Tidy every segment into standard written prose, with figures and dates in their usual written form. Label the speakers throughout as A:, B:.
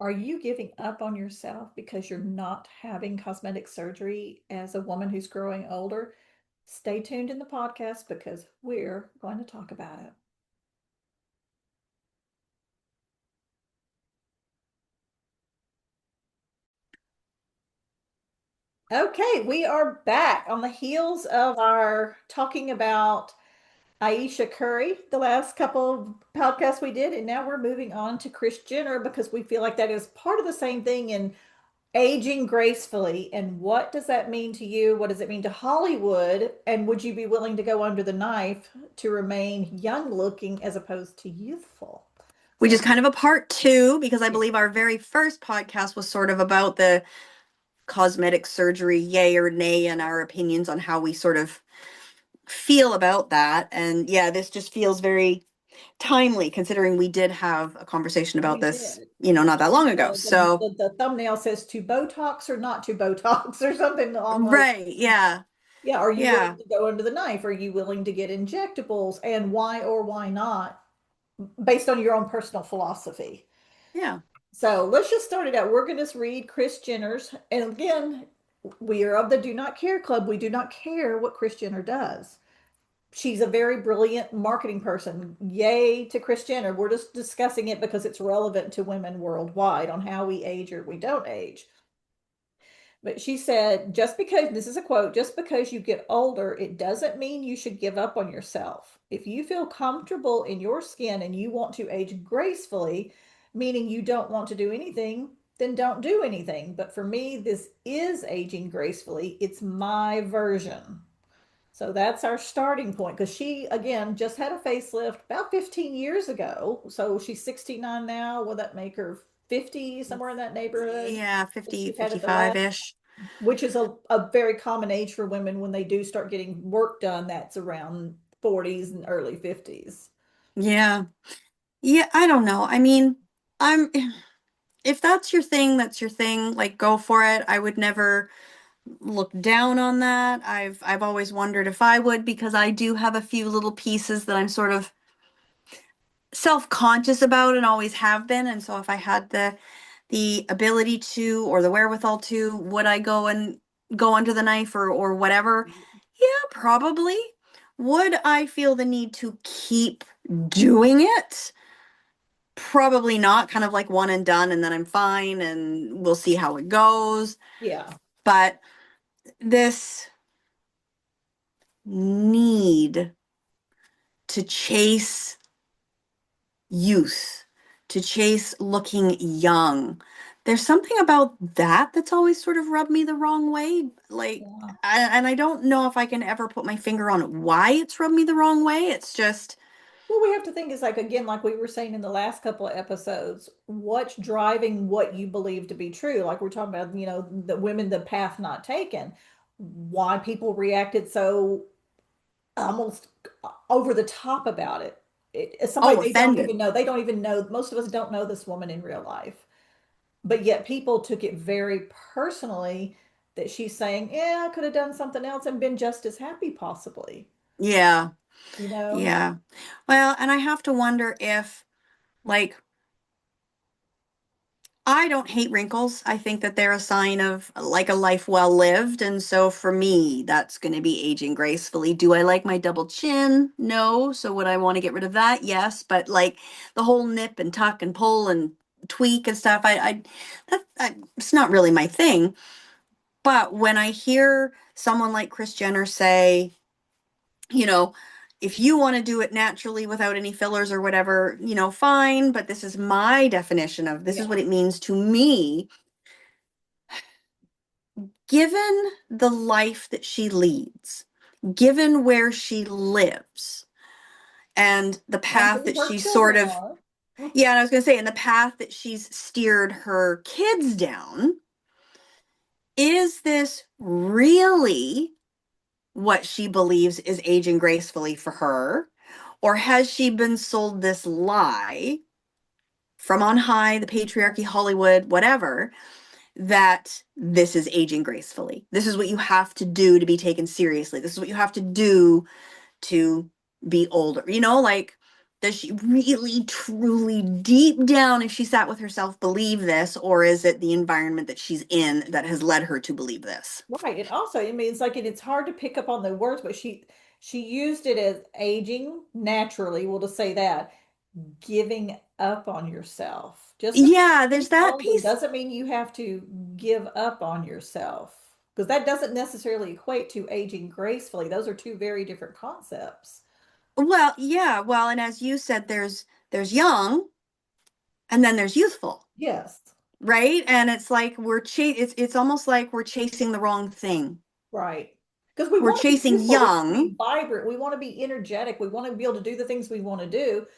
A: Are you giving up on yourself because you're not having cosmetic surgery as a woman who's growing older? Stay tuned in the podcast because we're going to talk about it. Okay, we are back on the heels of our talking about Aisha Curry, the last couple of podcasts we did, and now we're moving on to Kris Jenner because we feel like that is part of the same thing in aging gracefully. And what does that mean to you? What does it mean to Hollywood? And would you be willing to go under the knife to remain young looking as opposed to youthful?
B: Which
A: So,
B: is kind of a part two, because I
A: yeah,
B: believe our very first podcast was sort of about the cosmetic surgery, yay or nay, and our opinions on how we sort of feel about that. And yeah, this just feels very timely considering we did have a conversation about
A: we
B: this,
A: did.
B: not that long ago. So,
A: The thumbnail says to Botox or not to Botox or something along those.
B: right. Yeah.
A: Yeah, are you willing
B: Yeah.
A: to go under the knife? Are you willing to get injectables? And why or why not, based on your own personal philosophy?
B: Yeah.
A: So let's just start it out. We're going to read Kris Jenner's. And again, we are of the Do Not Care Club. We do not care what Kris Jenner does. She's a very brilliant marketing person. Yay to Kris Jenner. We're just discussing it because it's relevant to women worldwide on how we age or we don't age. But she said, just because, this is a quote, just because you get older, it doesn't mean you should give up on yourself. If you feel comfortable in your skin and you want to age gracefully, meaning you don't want to do anything, then don't do anything. But for me, this is aging gracefully. It's my version. So that's our starting point because she, again, just had a facelift about 15 years ago. So she's 69 now. Will that make her 50, somewhere in that neighborhood?
B: Yeah.
A: She
B: 50,
A: had it the
B: 55
A: last,
B: ish.
A: which is a very common age for women when they do start getting work done. That's around 40s and early 50s.
B: Yeah. Yeah. I don't know. I mean, I'm, if that's your thing, that's your thing. Like, go for it. I would never look down on that. I've always wondered if I would, because I do have a few little pieces that I'm sort of self-conscious about and always have been. And so if I had the ability to, or the wherewithal to, would I go under the knife or whatever? Yeah, probably. Would I feel the need to keep doing it? Probably not, kind of like one and done, and then I'm fine and we'll see how it goes.
A: Yeah.
B: But this need to chase youth, to chase looking young. There's something about that that's always sort of rubbed me the wrong way. Like,
A: Yeah.
B: and I don't know if I can ever put my finger on why it's rubbed me the wrong way. It's just,
A: What we have to think is like, again, like we were saying in the last couple of episodes, what's driving what you believe to be true? Like we're talking about, the women, the path not taken, why people reacted so almost over the top about it. It's somebody
B: oh,
A: they don't
B: offended.
A: even know. They don't even know. Most of us don't know this woman in real life, but yet people took it very personally that she's saying, "Yeah, I could have done something else and been just as happy, possibly."
B: Yeah,
A: You know?
B: yeah. Well, and I have to wonder if, like, I don't hate wrinkles. I think that they're a sign of like a life well lived. And so for me, that's going to be aging gracefully. Do I like my double chin? No. So would I want to get rid of that? Yes. But like the whole nip and tuck and pull and tweak and stuff, it's not really my thing. But when I hear someone like Kris Jenner say, you know, if you want to do it naturally without any fillers or whatever, fine. But this is my definition of this is what
A: Yeah.
B: it means to me. Given the life that she leads, given where she lives, and the
A: And
B: path
A: who
B: that
A: her
B: she's sort
A: children
B: of,
A: are.
B: yeah, and I was going to say, and the path that she's steered her kids down, is this really what she believes is aging gracefully for her? Or has she been sold this lie from on high, the patriarchy, Hollywood, whatever, that this is aging gracefully? This is what you have to do to be taken seriously. This is what you have to do to be older. Like, Does she really, truly, deep down, if she sat with herself, believe this, or is it the environment that she's in that has led her to believe this?
A: Right. And also, I mean, it's like it's hard to pick up on the words, but she used it as aging naturally. We'll just say that giving up on yourself. Just because
B: Yeah,
A: you're
B: there's
A: getting
B: that
A: older
B: piece.
A: doesn't mean you have to give up on yourself. Because that doesn't necessarily equate to aging gracefully. Those are two very different concepts.
B: Well, yeah, well, and as you said, there's young and then there's youthful,
A: Yes.
B: right? And it's like it's almost like we're chasing the wrong thing.
A: Right. Because we
B: We're
A: want to be
B: chasing
A: youthful, we want to
B: young.
A: be vibrant, we want to be energetic, we want to be able to do the things we want to do,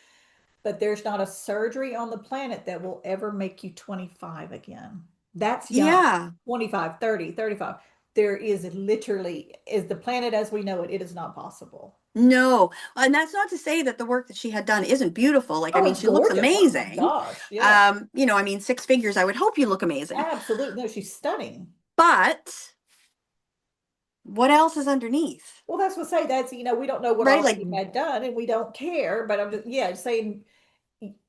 A: but there's not a surgery on the planet that will ever make you 25 again. That's young.
B: Yeah.
A: 25, 30, 35. There is literally, is the planet as we know it, it is not possible.
B: No. And that's not to say that the work that she had done isn't beautiful. Like, I
A: Oh,
B: mean,
A: it's
B: she looks
A: gorgeous. Oh my
B: amazing.
A: gosh. Yeah.
B: I mean, six figures, I would hope you look amazing.
A: Absolutely. No, she's stunning.
B: But what else is underneath?
A: Well, that's what I say. That's, we don't know what
B: Right?
A: all
B: Like,
A: she had done and we don't care. But I'm just, yeah, saying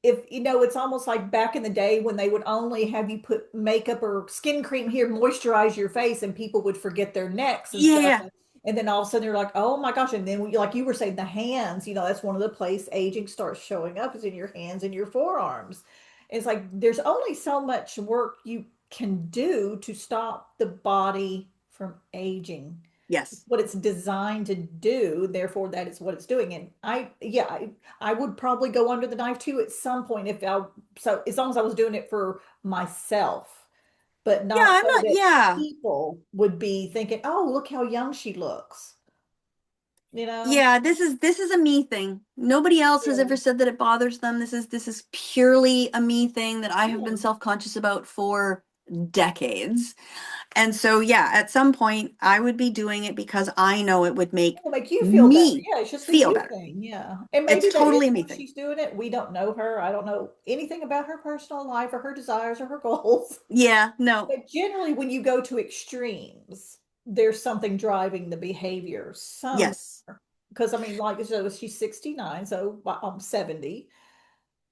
A: if it's almost like back in the day when they would only have you put makeup or skin cream here, moisturize your face, and people would forget their necks and stuff.
B: yeah.
A: And then all of a sudden they're like, oh my gosh. And then, like you were saying, the hands, that's one of the place aging starts showing up is in your hands and your forearms. It's like there's only so much work you can do to stop the body from aging.
B: Yes.
A: What it's designed to do, therefore that is what it's doing. And yeah, I would probably go under the knife too at some point if I, so as long as I was doing it for myself, but
B: Yeah,
A: not
B: I'm
A: so
B: not,
A: that
B: yeah.
A: people would be thinking, oh, look how young she looks, you know?
B: Yeah, this is a me thing. Nobody else has
A: Yeah.
B: ever said that it bothers them. This is purely a me thing that I have been
A: Yeah.
B: self-conscious about for decades. And so yeah, at some point I would be doing it because I know it would make
A: It'll make you feel better.
B: me
A: Yeah, it's just a
B: feel
A: you
B: better.
A: thing. Yeah. And
B: It's
A: maybe that is
B: totally a me
A: why
B: thing.
A: she's doing it. We don't know her. I don't know anything about her personal life or her desires or her goals.
B: Yeah, no.
A: But generally, when you go to extremes, there's something driving the behavior somewhere.
B: Yes.
A: Because I mean, like so she's 69, so I'm 70.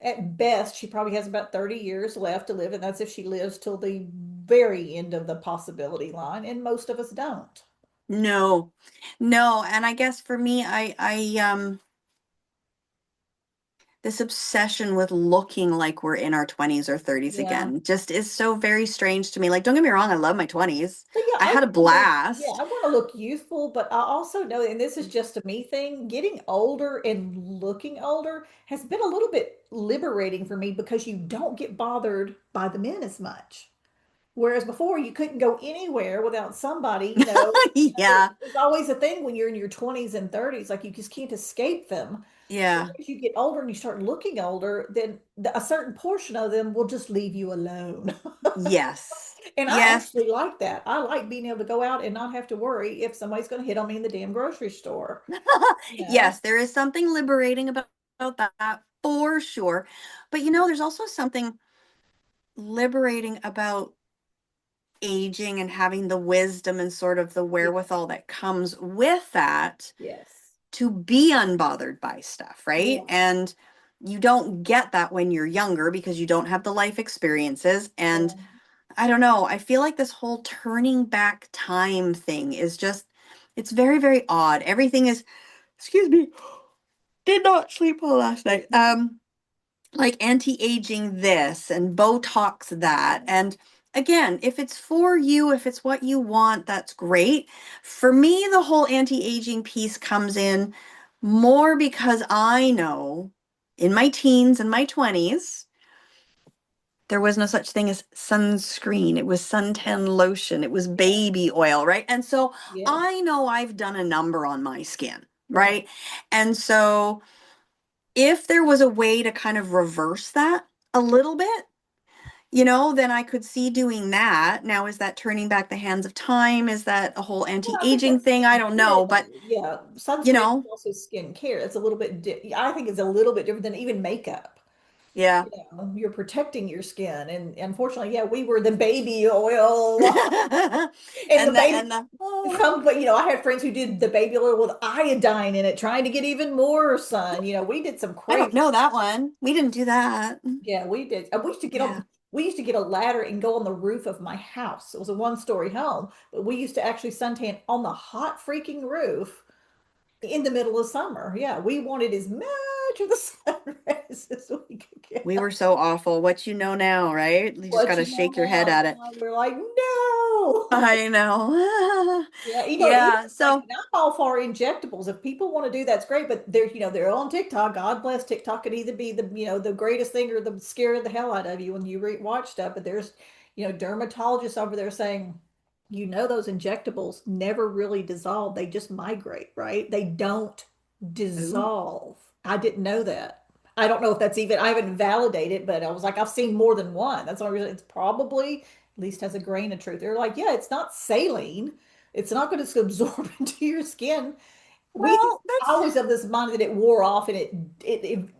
A: At best, she probably has about 30 years left to live, and that's if she lives till the very end of the possibility line, and most of us don't.
B: No. No, and I guess for me I this obsession with looking like we're in our 20s or 30s
A: Yeah.
B: again just is so very strange to me. Like, don't get me wrong, I love my 20s.
A: But yeah,
B: I
A: I
B: had a
A: want to look, yeah,
B: blast.
A: I want to look youthful, but I also know, and this is just a me thing, getting older and looking older has been a little bit liberating for me because you don't get bothered by the men as much. Whereas before you couldn't go anywhere without somebody,
B: Yeah.
A: it's always a thing when you're in your 20s and 30s, like you just can't escape them. But
B: Yeah.
A: as you get older and you start looking older, then a certain portion of them will just leave you alone.
B: Yes.
A: And I
B: Yes.
A: actually like that. I like being able to go out and not have to worry if somebody's going to hit on me in the damn grocery store. You know?
B: Yes, there is something liberating about that for sure. But there's also something liberating about aging and having the wisdom and sort of the
A: Yes.
B: wherewithal that comes with that
A: Yes.
B: to be unbothered by stuff, right?
A: Yeah.
B: And you don't get that when you're younger because you don't have the life experiences. And
A: Yeah.
B: I don't know, I feel like this whole turning back time thing is just, it's very, very odd. Everything is, excuse me, did not sleep well last night. Like anti-aging this and Botox that. And again, if it's for you, if it's what you want, that's great. For me, the whole anti-aging piece comes in more because I know in my teens and my 20s, there was no such thing as sunscreen. It was suntan lotion. It was
A: Yeah.
B: baby oil, right? And so
A: Yeah.
B: I know I've done a number on my skin,
A: Right.
B: right? And so if there was a way to kind of reverse that a little bit, then I could see doing that. Now, is that turning back the hands of time? Is that a whole
A: Well, I think
B: anti-aging
A: that's
B: thing? I don't
A: skincare
B: know, but
A: though. Yeah.
B: you
A: Sunscreen is
B: know,
A: also skincare. It's a little bit, I think it's a little bit different than even makeup.
B: Yeah.
A: You're protecting your skin. And unfortunately, yeah, we were the baby oil and the baby.
B: And the oh,
A: Some, but I had friends who did the baby oil with iodine in it, trying to get even more sun. We did some
B: I don't
A: crazy.
B: know that one. We didn't do that.
A: Yeah, we did. We used to get
B: Yeah.
A: on. We used to get a ladder and go on the roof of my house. It was a one-story home, but we used to actually suntan on the hot freaking roof in the middle of summer. Yeah, we wanted as much of the sun rays as we could
B: We
A: get.
B: were so awful. What you know now, right? You just got
A: What
B: to
A: you know
B: shake your head
A: now,
B: at it.
A: we're like, no.
B: I know.
A: Yeah, even
B: Yeah.
A: like,
B: So,
A: and I'm all for injectables. If people want to do that's great, but they're on TikTok. God bless TikTok could either be the greatest thing or the scare the hell out of you when you watch stuff. But there's dermatologists over there saying, those injectables never really dissolve. They just migrate, right? They don't
B: ooh,
A: dissolve. I didn't know that. I don't know if that's even, I haven't validated, but I was like, I've seen more than one. That's the only reason it's probably at least has a grain of truth. They're like, yeah, it's not saline. It's not going to absorb into your skin.
B: well,
A: I
B: that's
A: always have this mind that it wore off and it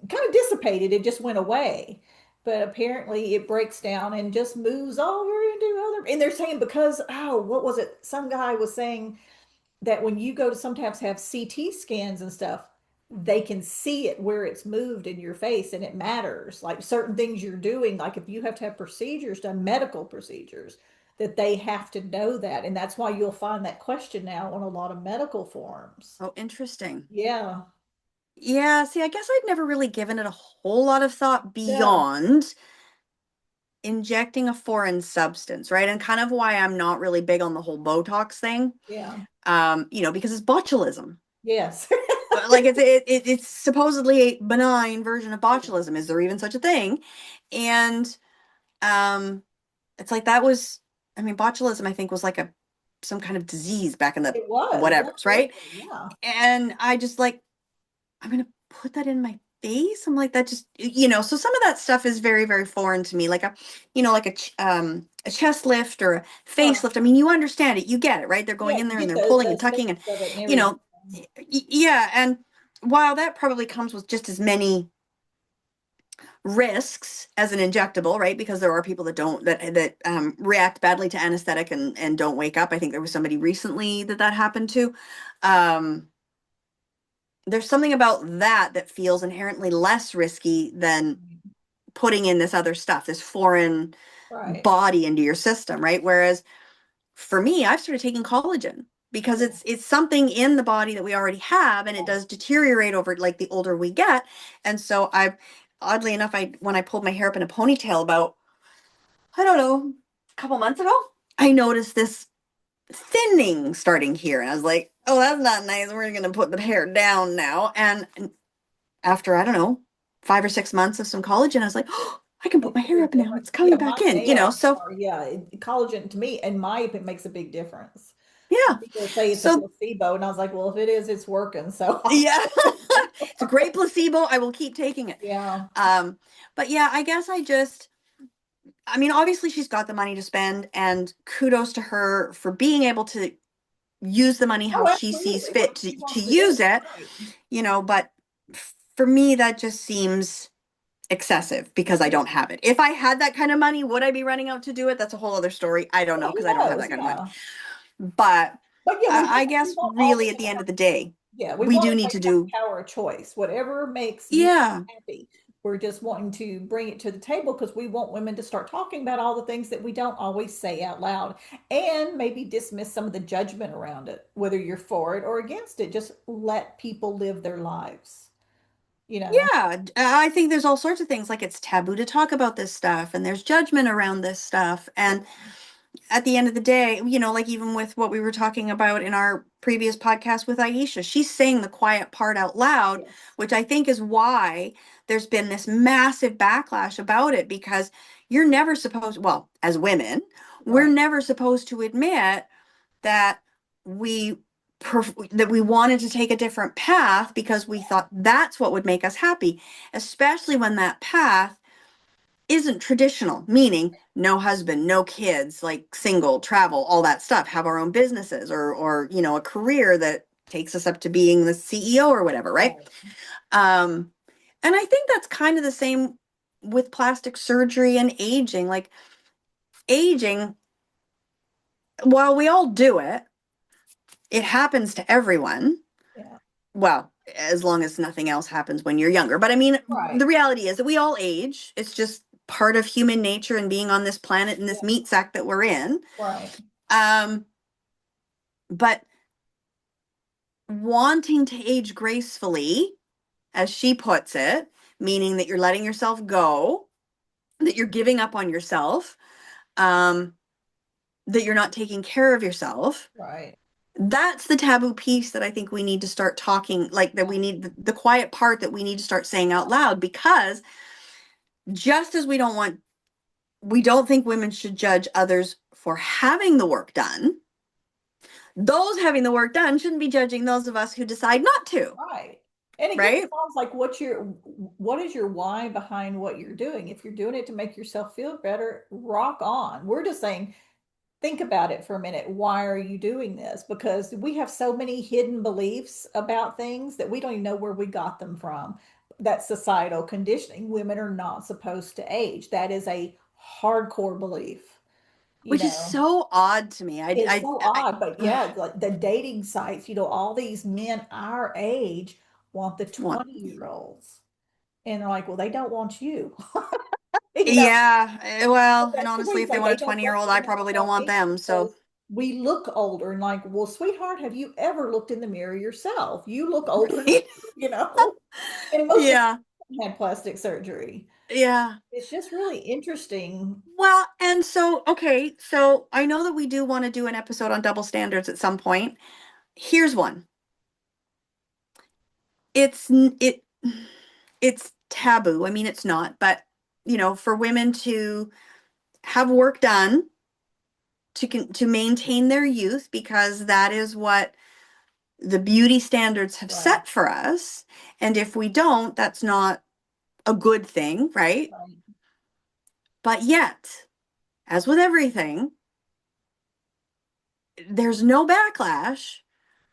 A: kind of dissipated. It just went away. But apparently it breaks down and just moves over into other. And they're saying because, what was it? Some guy was saying that when you go to sometimes have CT scans and stuff, they can see it where it's moved in your face and it matters. Like certain things you're doing, like if you have to have procedures done, medical procedures, that they have to know that. And that's why you'll find that question now on a lot of medical forms.
B: oh, interesting.
A: Yeah.
B: Yeah, see, I guess I'd never really given it a whole lot of thought
A: No.
B: beyond injecting a foreign substance, right? And kind of why I'm not really big on the whole Botox thing,
A: Yeah.
B: because it's botulism.
A: Yes.
B: Like it's supposedly a benign version of botulism. Is there even such a thing? And um, it's like that was, I mean, botulism, I think, was like a some kind of disease back in the
A: It was.
B: whatevers, right?
A: Absolutely. Yeah.
B: And I just like, I'm gonna put that in my face. I'm like, that just, so some of that stuff is very, very foreign to me. Like like a chest lift or a
A: Right.
B: facelift. I mean, you understand it, you get it, right? They're
A: Yeah.
B: going in
A: You
B: there and
A: get
B: they're pulling
A: the
B: and tucking and,
A: aesthetics of it and
B: you
A: everything.
B: know, yeah. And while that probably comes with just as many risks as an injectable, right? Because there are people that don't that react badly to anesthetic and don't wake up. I think there was somebody recently that happened to. Um, there's something about that that feels inherently less risky than putting in this other stuff, this foreign
A: Right.
B: body into your system, right? Whereas for me, I've started taking collagen because
A: Yeah.
B: it's something in the body that we already have and it
A: Right.
B: does deteriorate over like the older we get. And so I oddly enough, I when I pulled my hair up in a ponytail about, I don't know, a couple months ago, I noticed this thinning starting here. And I was like, oh, that's not nice. We're gonna put the hair down now. And after, I don't know, 5 or 6 months of some collagen, I was like, oh, I can put
A: Makes
B: my
A: a
B: hair
A: big
B: up now.
A: difference.
B: It's
A: Yeah,
B: coming
A: my
B: back in.
A: nails
B: So
A: are, yeah, collagen to me, in my opinion, makes a big difference. Some
B: yeah.
A: people say it's a
B: So
A: placebo, and I was like, well, if it is, it's working. So,
B: yeah, it's a great placebo. I will keep taking it.
A: yeah.
B: Um, but yeah, I guess I mean, obviously she's got the money to spend and kudos to her for being able to use the money how
A: Oh,
B: she sees
A: absolutely. What
B: fit
A: she
B: to
A: wants to do.
B: use it,
A: Right.
B: but for me, that just seems excessive because I
A: Yeah.
B: don't have it. If I had that kind of money, would I be running out to do it? That's a whole other story. I don't know
A: Yeah, who
B: because I don't have
A: knows?
B: that kind of money.
A: Yeah.
B: But
A: But yeah,
B: I
A: we
B: guess
A: want all
B: really at
A: women
B: the
A: to
B: end
A: have,
B: of the day,
A: yeah, we
B: we
A: want
B: do need
A: everybody
B: to
A: to have
B: do,
A: the power of choice. Whatever makes you
B: yeah,
A: happy. We're just wanting to bring it to the table because we want women to start talking about all the things that we don't always say out loud and maybe dismiss some of the judgment around it, whether you're for it or against it. Just let people live their lives, you know?
B: yeah. I think there's all sorts of things like it's taboo to talk about this stuff and there's judgment around this stuff. And at the end of the day, like even with what we were talking about in our previous podcast with Aisha, she's saying the quiet part out loud,
A: Yes.
B: which I think is why there's been this massive backlash about it because you're never supposed, well, as women, we're
A: Right.
B: never supposed to admit that we that we wanted to take a different path because we thought that's what would make us happy, especially when that path isn't traditional, meaning no husband, no kids, like single, travel, all that stuff, have our own businesses or a career that takes us up to being the CEO or whatever, right?
A: Right.
B: Um, and I think that's kind of the same. with plastic surgery and aging, like aging, while we all do it, it happens to everyone.
A: Yeah.
B: Well, as long as nothing else happens when you're younger. But I mean,
A: Right.
B: the reality is that we all age. It's just part of human nature and being on this planet in this
A: Yeah.
B: meat sack that we're in.
A: Right.
B: Um, but wanting to age gracefully, as she puts it, meaning that you're letting yourself go, that you're giving up on yourself, um, that you're not taking care of yourself.
A: Right.
B: That's the taboo piece that I think we need to start talking, like that we need the quiet part that we need to start saying out loud, because just as we don't think women should judge others for having the work done, those having the work done shouldn't be judging those of us who decide not to,
A: Right. And again, it
B: right?
A: sounds like what is your why behind what you're doing? If you're doing it to make yourself feel better, rock on. We're just saying, think about it for a minute. Why are you doing this? Because we have so many hidden beliefs about things that we don't even know where we got them from. That societal conditioning. Women are not supposed to age. That is a hardcore belief, you
B: Which is
A: know.
B: so odd to me.
A: It's so odd, but
B: Ugh,
A: yeah, it's like the dating sites, all these men our age want the
B: want
A: 20-year-olds. And they're like, well, they don't want you. You know,
B: Yeah, well, and
A: that's the
B: honestly,
A: reason
B: if they
A: like
B: want
A: they
B: a
A: don't
B: 20-year-old, I probably don't
A: want
B: want
A: me
B: them. So,
A: because we look older and like, well, sweetheart, have you ever looked in the mirror yourself? You look older too,
B: right?
A: you know. And most of
B: Yeah,
A: them had plastic surgery.
B: yeah.
A: It's just really interesting.
B: Well, and so, okay, so I know that we do want to do an episode on double standards at some point. Here's one. It's it's taboo. I mean, it's not, but for women to have work done to maintain their youth, because that is what the beauty standards have
A: Right,
B: set for us. And if we don't, that's not a good thing, right?
A: right.
B: But yet, as with everything, there's no backlash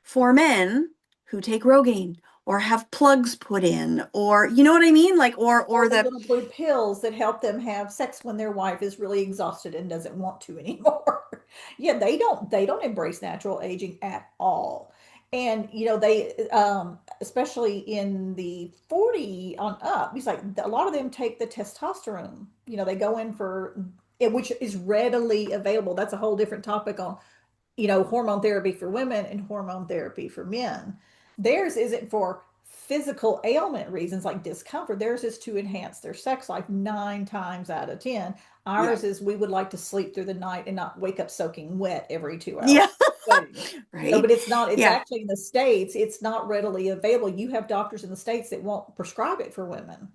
B: for men who take Rogaine or have plugs put in, or you know what I mean? Like,
A: Or
B: or
A: the
B: the
A: little blue pills that help them have sex when their wife is really exhausted and doesn't want to anymore. Yeah, they don't embrace natural aging at all. And they especially in the 40 on up, it's like a lot of them take the testosterone. They go in for it, which is readily available. That's a whole different topic on hormone therapy for women and hormone therapy for men. Theirs isn't for physical ailment reasons like discomfort. Theirs is to enhance their sex life 9 times out of 10.
B: yeah,
A: Ours is we would like to sleep through the night and not wake up soaking wet every 2 hours.
B: yeah,
A: Sweating.
B: right,
A: But it's not, it's
B: yeah.
A: actually in the States, it's not readily available. You have doctors in the States that won't prescribe it for women.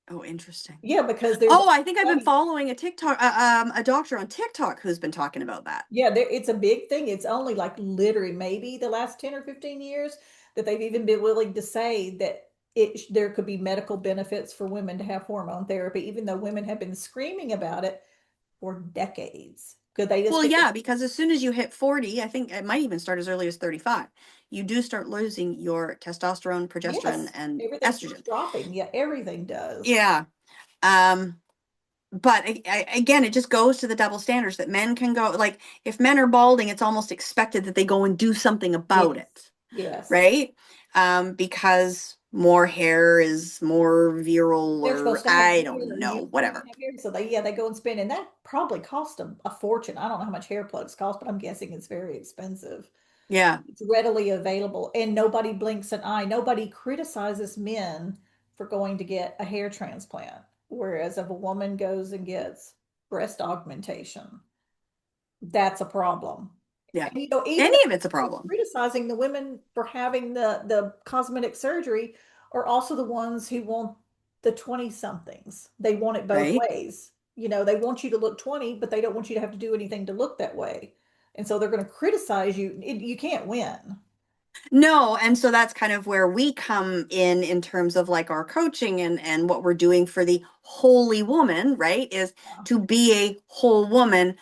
B: Oh, interesting.
A: Yeah, because there's
B: Oh, I think I've been
A: studies.
B: following a doctor on TikTok who's been talking about that.
A: Yeah, it's a big thing. It's only like literally maybe the last 10 or 15 years that they've even been willing to say that there could be medical benefits for women to have hormone therapy, even though women have been screaming about it for decades. Could they just
B: Well,
A: get
B: yeah, because as soon as you hit 40, I think it might even start as early as 35, you do start losing your testosterone, progesterone,
A: yes,
B: and
A: everything starts
B: estrogen.
A: dropping. Yeah, everything does.
B: Yeah. Um, but again, it just goes to the double standards that men can go, like, if men are balding, it's almost expected that they go and do something about
A: Yes.
B: it,
A: Yes.
B: right? Because more hair is more virile,
A: They're
B: or
A: supposed to have
B: I
A: hair
B: don't
A: and
B: know,
A: you're supposed to
B: whatever.
A: have hair. So they go and spend, and that probably cost a fortune. I don't know how much hair plugs cost, but I'm guessing it's very expensive.
B: Yeah,
A: It's readily available and nobody blinks an eye. Nobody criticizes men for going to get a hair transplant. Whereas if a woman goes and gets breast augmentation, that's a problem.
B: yeah.
A: And even the
B: Any of it's a
A: people
B: problem,
A: criticizing the women for having the cosmetic surgery are also the ones who want the 20 somethings. They want it both
B: right?
A: ways. They want you to look 20, but they don't want you to have to do anything to look that way. And so they're going to criticize you. You can't win.
B: No, and so that's kind of where we come in terms of like our coaching and what we're doing for the holy woman, right? Is to be a whole woman.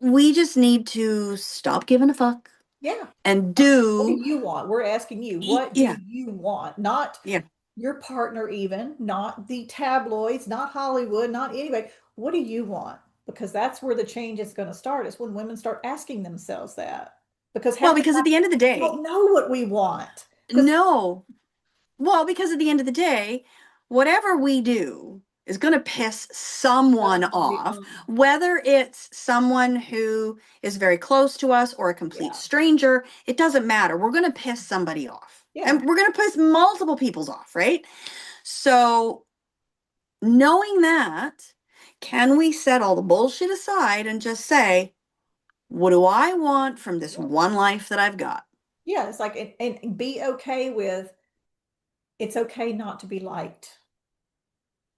B: We just need to stop giving a fuck
A: Yeah.
B: and
A: What do
B: do
A: you want? We're asking you, what do
B: yeah,
A: you want? Not
B: yeah.
A: your partner, even, not the tabloids, not Hollywood, not anybody. What do you want? Because that's where the change is going to start, is when women start asking themselves that. Because
B: Well,
A: half the
B: because at
A: time
B: the end of the
A: we
B: day,
A: don't know what we want. Because
B: no. Well, because at the end of the day, whatever we do is going to piss someone
A: somebody
B: off,
A: on,
B: whether it's someone who is very close to us or a complete
A: yeah,
B: stranger, it doesn't matter. We're going to piss somebody off.
A: yeah,
B: And we're going to piss multiple people's off, right? So, knowing that, can we set all the bullshit aside and just say, what do I want from this
A: yeah.
B: one life that I've got?
A: Yeah, it's like, and be okay with, it's okay not to be liked.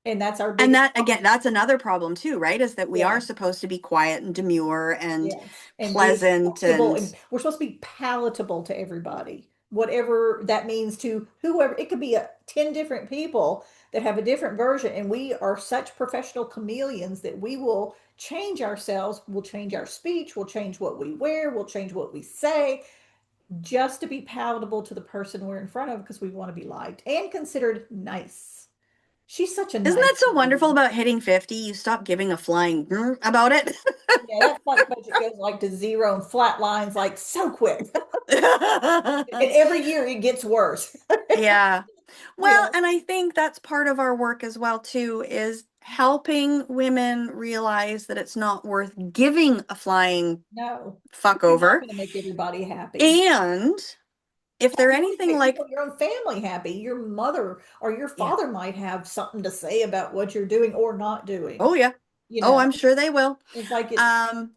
A: And that's our
B: And
A: biggest
B: that, again,
A: problem.
B: that's another problem too, right? Is that we are
A: Yeah.
B: supposed to be quiet and demure and
A: Yes. And be
B: pleasant
A: acceptable,
B: and
A: and we're supposed to be palatable to everybody, whatever that means to whoever. It could be 10 different people that have a different version. And we are such professional chameleons that we will change ourselves, we'll change our speech, we'll change what we wear, we'll change what we say, just to be palatable to the person we're in front of, because we want to be liked and considered nice. She's such a
B: isn't
A: nice
B: that so wonderful
A: lady.
B: about hitting 50? You stop giving a flying about it.
A: Yeah, that flight budget goes like to zero and flat lines like so quick. And every year it gets worse.
B: Yeah. Well,
A: Yeah,
B: and I think that's part of our work as well too, is helping women realize that it's not worth giving a flying
A: no,
B: fuck
A: you're not
B: over.
A: going to make everybody happy.
B: And if
A: Heck,
B: they're
A: you don't even
B: anything
A: make people
B: like,
A: in your own family happy. Your mother or your
B: yeah,
A: father might have something to say about what you're doing or not doing.
B: oh yeah.
A: You
B: Oh,
A: know,
B: I'm sure they will.
A: it's like it's,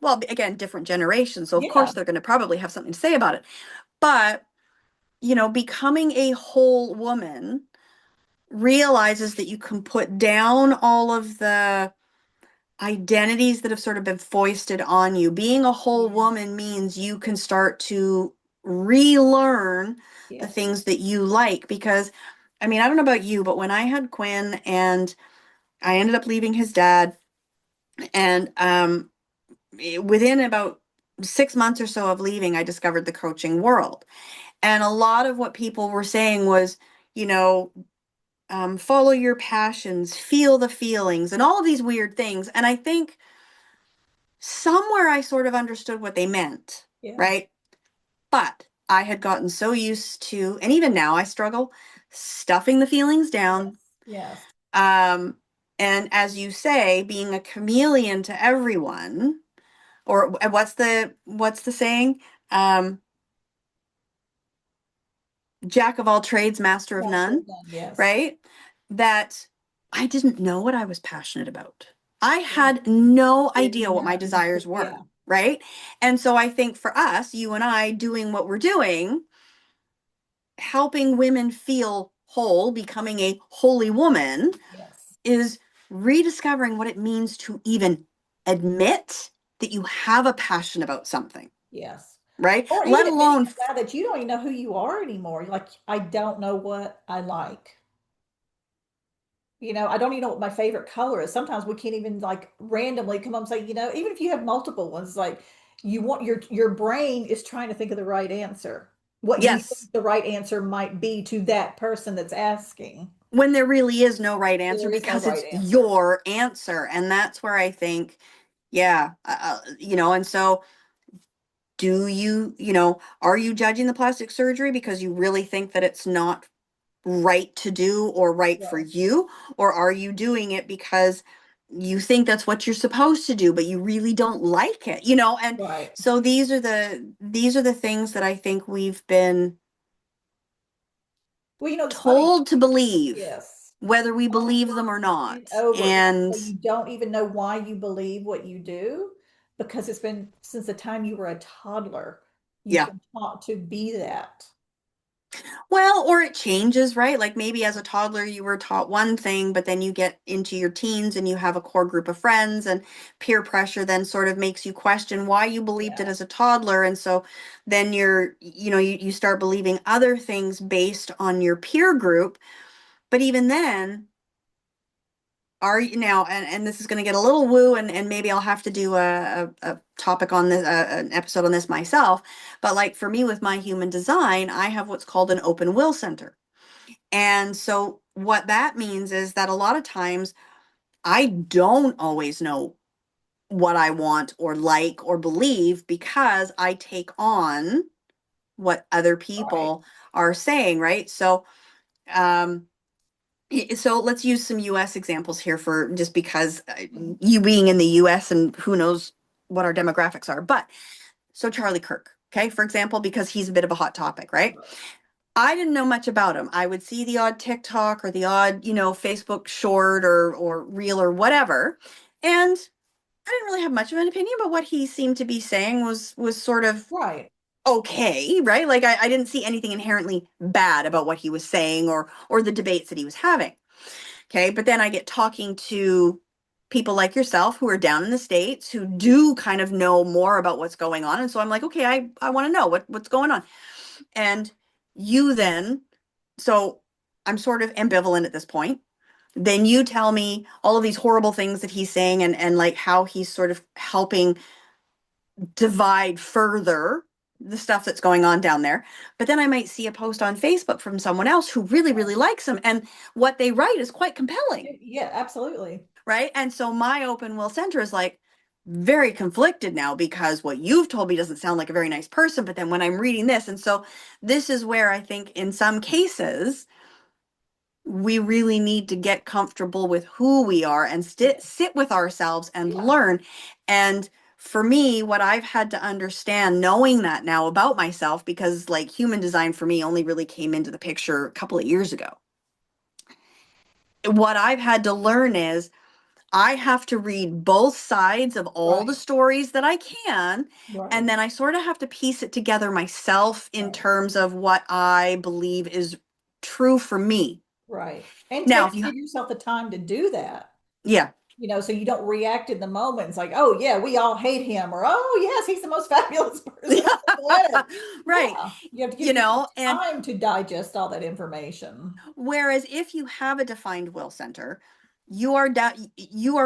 B: Well, again, different generations, so of
A: yeah,
B: course they're going to probably have something to say about it. But, becoming a whole woman realizes that you can put down all of the identities that have sort of been foisted on you. Being a whole
A: yeah,
B: woman means you can start to relearn the
A: yes,
B: things that you like. Because, I mean, I don't know about you, but when I had Quinn and I ended up leaving his dad, and within about 6 months or so of leaving, I discovered the coaching world. And a lot of what people were saying was, you know, follow your passions, feel the feelings, and all of these weird things. And I think somewhere I sort of understood what they meant,
A: yeah,
B: right? But I had gotten so used to, and even now I struggle, stuffing the feelings
A: yes,
B: down.
A: yes.
B: Um, and as you say, being a chameleon to everyone, or what's the saying? Um, Jack of all trades, master of
A: Master
B: none,
A: of none, yes.
B: right? That I didn't know what I was passionate about. I
A: Yeah.
B: had no
A: Getting
B: idea what my
A: down into,
B: desires
A: yeah,
B: were, right? And so I think for us, you and I doing what we're doing, helping women feel whole, becoming a holy woman,
A: yes,
B: is rediscovering what it means to even admit that you have a passion about something,
A: yes.
B: right?
A: Or
B: Let
A: even admitting
B: alone,
A: out loud that you don't even know who you are anymore. You're like, I don't know what I like. I don't even know what my favorite color is. Sometimes we can't even like randomly come up and say, even if you have multiple ones, like you want your brain is trying to think of the right answer. What you
B: yes,
A: think the right answer might be to that person that's asking.
B: when there really is no right answer
A: There is no
B: because
A: right
B: it's
A: answer.
B: your answer. And that's where I think, yeah, and so are you judging the plastic surgery because you really think that it's not right to do or right for
A: Yes.
B: you? Or are you doing it because you think that's what you're supposed to do, but you really don't like it, And
A: Right.
B: so these are the things that I think we've been
A: Well, it's funny.
B: told to believe,
A: Yes.
B: whether we believe them
A: Over
B: or
A: and
B: not.
A: over. And
B: And
A: so you don't even know why you believe what you do, because it's been since the time you were a toddler. You've
B: yeah.
A: been taught to be that.
B: Well, or it changes, right? Like maybe as a toddler, you were taught one thing, but then you get into your teens and you have a core group of friends, and peer pressure then sort of makes you question why you believed it
A: Yeah.
B: as a toddler. And so then you start believing other things based on your peer group. But even then, are you now, and this is going to get a little woo, and maybe I'll have to do a topic on this, an episode on this myself. But like for me with my human design, I have what's called an open will center. And so what that means is that a lot of times I don't always know what I want or like or believe because I take on what other
A: Right.
B: people are saying, right? So, um, so let's use some US examples here for just because
A: Mhm.
B: you being in the US and who knows what our demographics are. But so Charlie Kirk, okay, for example, because he's a bit of a hot topic, right? I didn't know much about him. I would see the odd TikTok or the odd, Facebook short or reel or whatever. And I didn't really have much of an opinion, but what he seemed to be saying was sort of
A: Right.
B: okay, right? Like I didn't see anything inherently bad about what he was saying or the debates that he was having. Okay. But then I get talking to people like yourself who are down in the States who do kind of know more about what's going on. And so I'm like, okay, I want to know what's going on. And you then, so I'm sort of ambivalent at this point. Then you tell me all of these horrible things that he's saying and like how he's sort of helping divide further the stuff that's going on down there. But then I might see a post on Facebook from someone else who really, really likes him. And what they write is quite compelling,
A: Yeah, absolutely.
B: right? And so my open will center is like very conflicted now because what you've told me doesn't sound like a very nice person. But then when I'm reading this, and so this is where I think in some cases, we really need to get comfortable with who we are and
A: Yeah.
B: sit with ourselves and
A: Yeah.
B: learn. And for me, what I've had to understand, knowing that now about myself, because like human design for me only really came into the picture a couple of years ago. What I've had to learn is I have to read both sides of all the
A: Right.
B: stories that I can. And
A: Right.
B: then I sort of have to piece it together myself in
A: Right.
B: terms of what I believe is true for me.
A: Right. And
B: Now, if you,
A: give yourself the time to do that,
B: yeah,
A: so you don't react in the moment. It's like, oh yeah, we all hate him, or oh yes, he's the most fabulous person on the planet.
B: right.
A: Yeah. You have to give yourself
B: And
A: time to digest all that information.
B: whereas if you have a defined will center, you are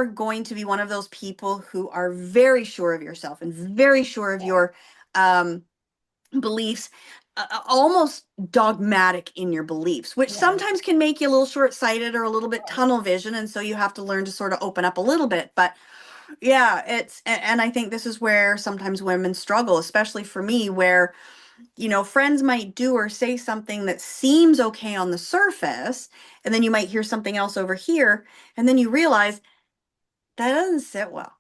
B: going to be one of those people who are very sure of yourself and very sure of
A: Yeah.
B: your um, beliefs, almost dogmatic in your beliefs, which
A: Right.
B: sometimes can make you a little short-sighted or a little bit
A: Right.
B: tunnel vision, and so you have to learn to sort of open up a little bit. But yeah, and I think this is where sometimes women struggle, especially for me, where friends might do or say something that seems okay on the surface, and then you might hear something else over here, and then you realize that doesn't sit well.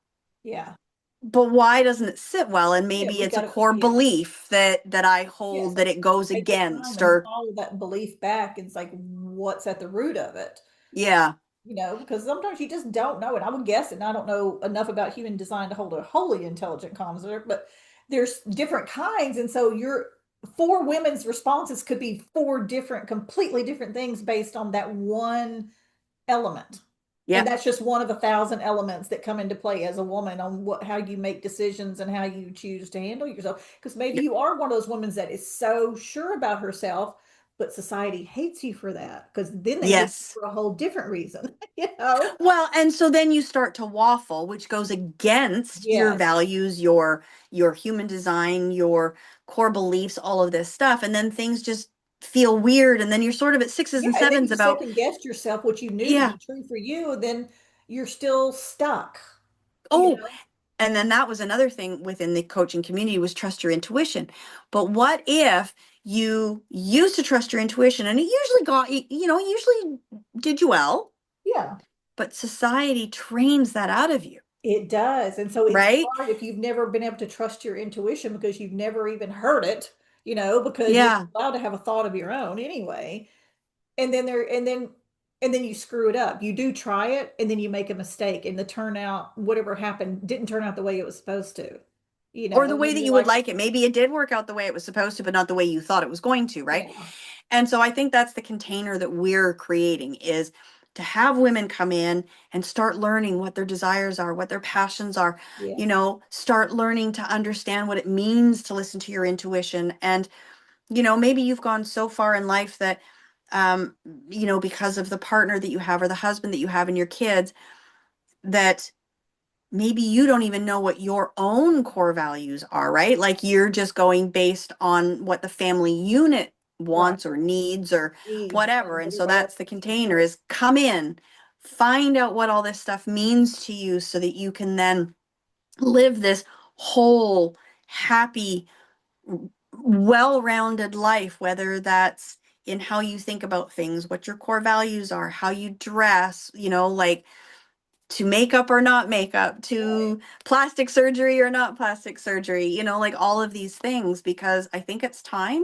A: Yeah.
B: But why doesn't it sit well? And
A: Yeah.
B: maybe
A: We
B: it's a
A: got to,
B: core
A: yeah.
B: belief that I
A: Yes.
B: hold that it goes
A: Take the time
B: against,
A: and
B: or
A: follow that belief back. It's like, what's at the root of it?
B: yeah,
A: Because sometimes you just don't know. And I would guess, and I don't know enough about human design to hold a wholly intelligent conversation, but there's different kinds. And so your four women's responses could be four different, completely different things based on that one element. And
B: yeah,
A: that's just one of 1,000 elements that come into play as a woman on how you make decisions and how you choose to handle yourself. Because maybe
B: yeah,
A: you are one of those women that is so sure about herself, but society hates you for that because then they hate you
B: yes.
A: for a whole different reason, you know?
B: Well, and so then you start to waffle, which goes against your
A: Yes.
B: values, your human design, your core beliefs, all of this stuff, and then things just feel weird, and then you're sort of at sixes
A: Yeah.
B: and
A: And then
B: sevens
A: you
B: about,
A: second guessed yourself, what you knew to
B: yeah,
A: be true for you, and then you're still stuck, you
B: oh,
A: know?
B: and then that was another thing within the coaching community was trust your intuition. But what if you used to trust your intuition and it usually it usually did you well,
A: Yeah.
B: but society trains that out of you,
A: It does. And so it's
B: right?
A: hard if you've never been able to trust your intuition because you've never even heard it, because you're
B: Yeah.
A: allowed to have a thought of your own anyway. And then there and then you screw it up. You do try it and then you make a mistake and the turnout, whatever happened, didn't turn out the way it was supposed to.
B: Or the
A: And
B: way
A: then
B: that
A: you're
B: you would
A: like,
B: like it. Maybe it did work out the way it was supposed to, but not the way you thought it was going to, right?
A: yeah,
B: And so I think that's the container that we're creating is to have women come in and start learning what their desires are, what their passions are,
A: yes.
B: start learning to understand what it means to listen to your intuition. And, maybe you've gone so far in life that, um, because of the partner that you have or the husband that you have and your kids, that maybe you don't even know what your own core values are, right? Like you're just going based on what the family unit
A: Right.
B: wants or needs or
A: Needs
B: whatever.
A: and
B: And so
A: everybody
B: that's the
A: else's
B: container
A: needs.
B: is come in, find out what all this stuff means to you so that you can then live this whole, happy, well-rounded life, whether that's in how you think about things, what your core values are, how you dress, like to makeup or not makeup,
A: Right.
B: to plastic surgery or not plastic surgery, like all of these things, because I think it's time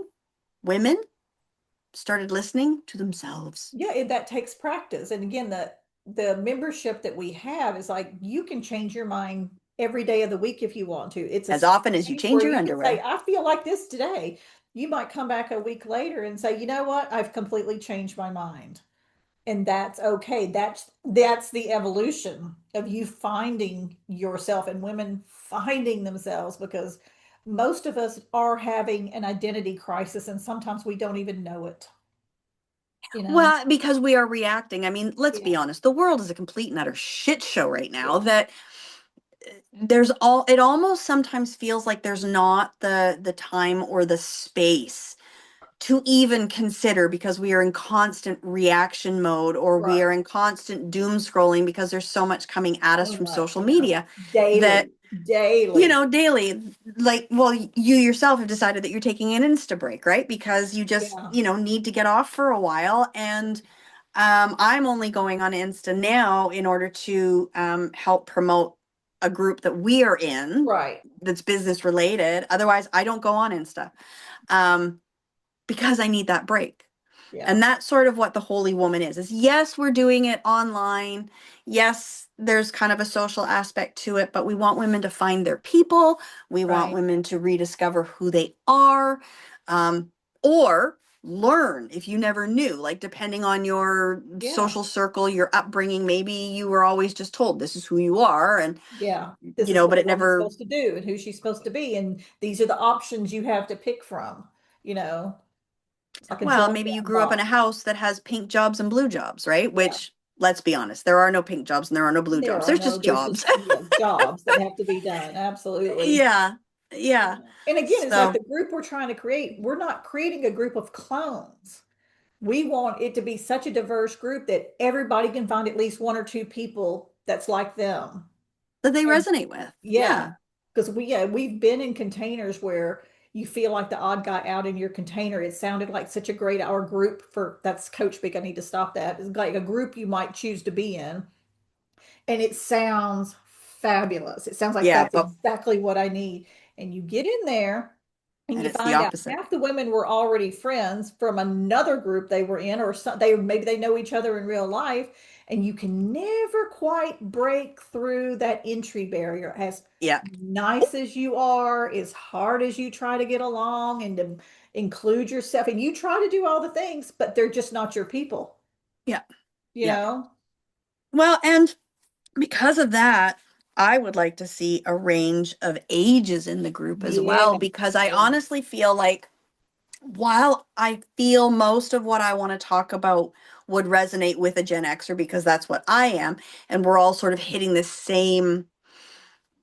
B: women started listening to themselves
A: Yeah, that takes practice. And again, the membership that we have is like you can change your mind every day of the week if you want to. It's a
B: as
A: safe
B: often as you
A: space
B: change
A: where
B: your
A: you can say,
B: underwear.
A: I feel like this today. You might come back a week later and say, you know what? I've completely changed my mind. And that's okay. That's the evolution of you finding yourself and women finding themselves, because most of us are having an identity crisis and sometimes we don't even know it, you know?
B: Well, because we are reacting. I mean, let's
A: Yeah.
B: be honest. The world is a complete and utter shit show right now
A: Yeah.
B: that it almost sometimes feels like there's not the time or the space to even consider because we are in constant reaction mode or we
A: Right.
B: are in constant doom scrolling because there's so much coming at us
A: So
B: from
A: much,
B: social
A: yeah.
B: media that
A: Daily, daily.
B: daily, like, well, you yourself have decided that you're taking an Insta break, right? Because you just,
A: Yeah.
B: need to get off for a while. And I'm only going on Insta now in order to help promote a group that we are in
A: Right.
B: that's business related. Otherwise, I don't go on Insta um, because I need that break.
A: Yeah.
B: And that's sort of what the Holy Woman is yes, we're doing it online. Yes, there's kind of a social aspect to it, but we want women to find their people. We want
A: Right.
B: women to rediscover who they are, um, or learn if you never knew, like depending on your
A: Yeah.
B: social circle, your upbringing, maybe you were always just told this is who you are. And,
A: Yeah. This is what
B: but
A: a
B: it
A: woman's
B: never,
A: supposed to do and who she's supposed to be. And these are the options you have to pick from, you know. It's like a
B: well, maybe you
A: drop-down
B: grew up in a
A: box.
B: house that has pink jobs and blue jobs, right?
A: Yeah.
B: Which, let's be honest, there are no pink jobs and there are no blue
A: There
B: jobs.
A: are
B: There's
A: no,
B: just
A: there's just,
B: jobs.
A: yeah, jobs that have to be done. Absolutely.
B: Yeah. Yeah.
A: And again, it's like
B: So
A: the group we're trying to create. We're not creating a group of clones. We want it to be such a diverse group that everybody can find at least one or two people that's like them.
B: that they
A: And
B: resonate with.
A: yeah,
B: Yeah.
A: because we've been in containers where you feel like the odd guy out in your container. It sounded like such a great our group for that's coach speak. I need to stop that. It's like a group you might choose to be in, and it sounds fabulous. It sounds like
B: Yeah.
A: that's
B: But,
A: exactly what I need. And you get in there and
B: and
A: you
B: it's the
A: find out
B: opposite.
A: half the women were already friends from another group they were in, or some, maybe they know each other in real life, and you can never quite break through that entry barrier. As
B: Yeah.
A: nice as you are, as hard as you try to get along and to include yourself, and you try to do all the things, but they're just not your people,
B: Yeah.
A: you
B: Yeah.
A: know?
B: Well, and because of that, I would like to see a range of ages in the group as
A: Yeah,
B: well, because I
A: yeah,
B: honestly feel like while I feel most of what I want to talk about would resonate with a Gen Xer because that's what I am, and we're all sort of hitting the same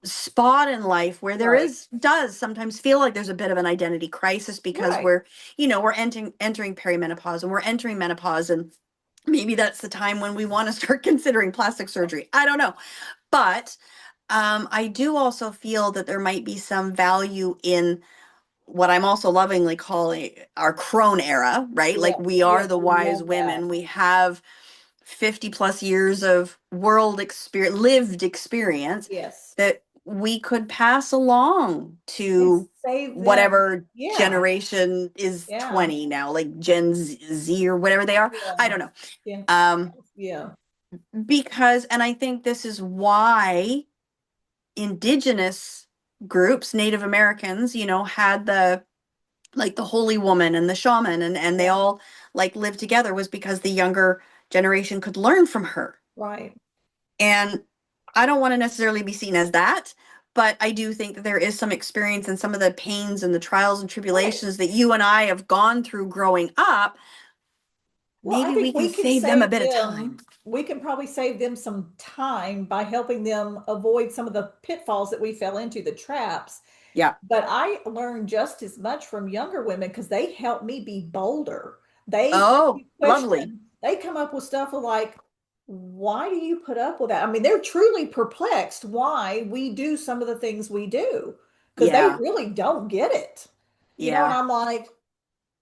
B: spot in life where there
A: right,
B: does sometimes feel like there's a bit of an identity crisis because
A: right.
B: we're entering perimenopause and we're entering menopause, and maybe that's the time when we want to start considering plastic surgery. I don't know. But I do also feel that there might be some value in what I'm also lovingly calling our crone era, right? Like
A: Yes,
B: we are
A: yes,
B: the
A: I
B: wise
A: love that.
B: women. We have 50 plus years of world experience, lived experience
A: Yes.
B: that we could pass along
A: And
B: to
A: save them.
B: whatever
A: Yeah,
B: generation is
A: yeah,
B: 20 now, like Gen Z or whatever they are. I
A: yeah,
B: don't know.
A: yeah,
B: Um,
A: yeah,
B: because, and I think this is why indigenous groups, Native Americans, had the holy woman and the shaman and they
A: yeah,
B: all like lived together was because the younger generation could learn from her.
A: right.
B: And I don't want to necessarily be seen as that, but I do think that there is some experience in some of the pains and the trials and
A: Right.
B: tribulations that you and I have gone through growing up.
A: Well, I
B: Maybe we
A: think
B: can
A: we can
B: save them a
A: save
B: bit of time.
A: them. We can probably save them some time by helping them avoid some of the pitfalls that we fell into, the traps.
B: Yeah.
A: But I learned just as much from younger women because they help me be bolder. They
B: Oh, lovely.
A: they come up with stuff like, why do you put up with that? I mean, they're truly perplexed why we do some of the things we do because they
B: Yeah.
A: really don't get it. And
B: Yeah.
A: I'm like,